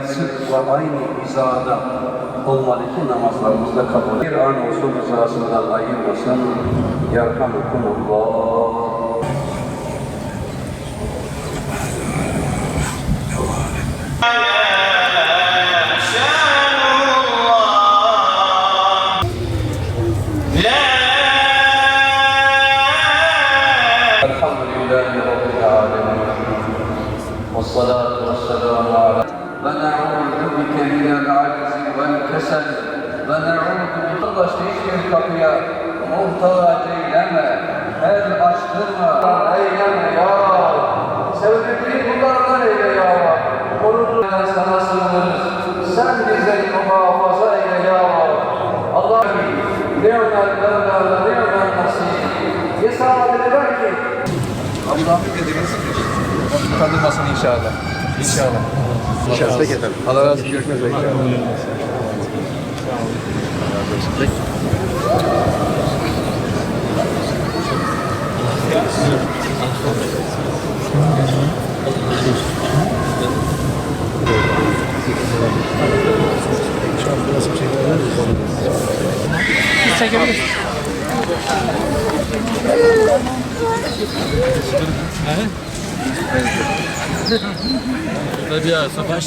sık ve aynı hizada olmalı ki namazlarımızda kabul. Bir an olsun rızasından ayırmasın. Yerhamukumullah. Elhamdülillahi Rabbil alemin. Vessalatu vesselamu ala ve na'udhu bike minel aczi vel kesel ve na'udhu bike başka hiçbir kapıya muhtaç eyleme, el açtırma, eyleme ya Rab. Sevdikliği bunlardan eyle ya Rab. Koruduğundan sana sığınırız. Sen bize muhafaza eyle ya Rab. Allah'ım ni'mel mevla ve ni'mel nasir. Yesadet eder ki Allah'ım dediğiniz tanımasın inşallah. İnşallah. İnşallah. Allah razı olsun. Görüşmek üzere. Tabii ya, savaş.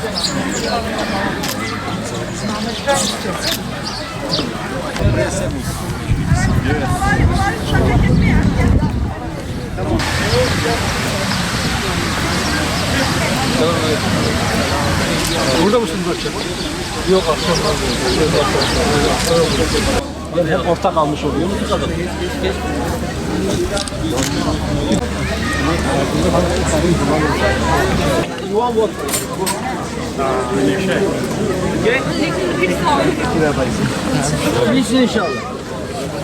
Burada mısın akşam? Yok akşam. Hep ortak almış oluyor. Yuvan bot. İyisin inşallah.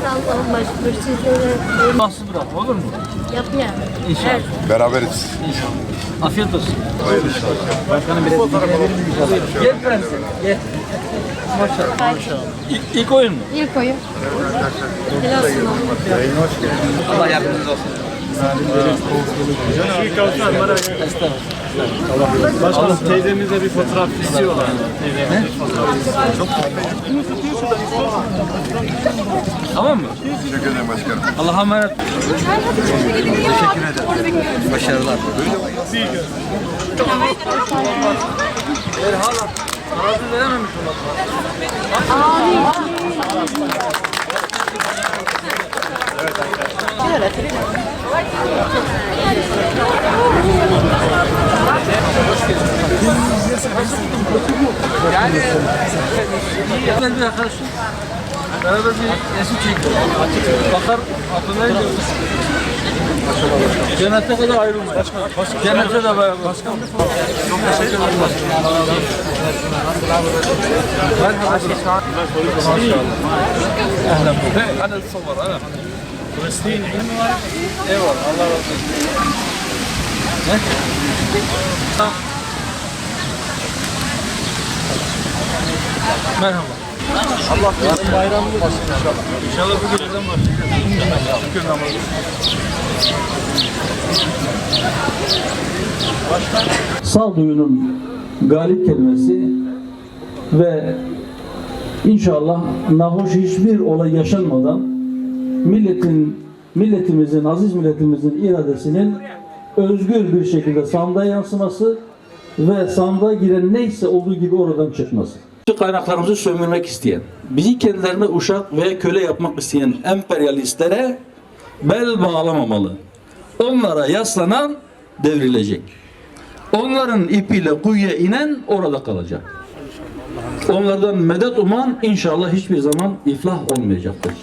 Allah'ım başvur sizlere. Mahsus bırak, olur mu? Yapmayalım. İnşallah. Beraberiz. İnşallah. Afiyet olsun. Başkanım biraz gel prenses, gel. Maşallah. İlk oyun mu? İlk oyun. Helal olsun. Allah yardımcınız olsun. Başkanım teyzemizle bir fotoğraf istiyorlar. Teyzemizle bir fotoğraf istiyorlar. Tamam mı? Teşekkür ederim başkanım. Allah'a emanet. Teşekkür ederim. Başarılar. Hala arazi verememiş Gel bir arkadaşım. Beraber bir resim çekelim. Bakar aklına gidiyor. Cennete kadar ayrılmış. Cennete de beraber. Çok teşekkür ederim. Merhaba. Maşallah. Ehlen bu. Hey, ana sabır, ana. Mesleğin ilmi var. Eyvallah, Allah razı olsun. Ne? Tamam. Merhaba. Allah yarın bayramımız olsun inşallah. İnşallah bu geceden başlayacağız. Şükür namazı. Sağduyunun galip kelimesi ve inşallah nahoş hiçbir olay yaşanmadan milletimizin, aziz milletimizin iradesinin özgür bir şekilde sandığa yansıması ve sandığa giren neyse olduğu gibi oradan çıkması. Kaynaklarımızı sömürmek isteyen, bizi kendilerine uşak ve köle yapmak isteyen emperyalistlere bel bağlamamalı. Onlara yaslanan devrilecek. Onların ipiyle kuyuya inen orada kalacak. Onlardan medet uman inşallah hiçbir zaman iflah olmayacaktır.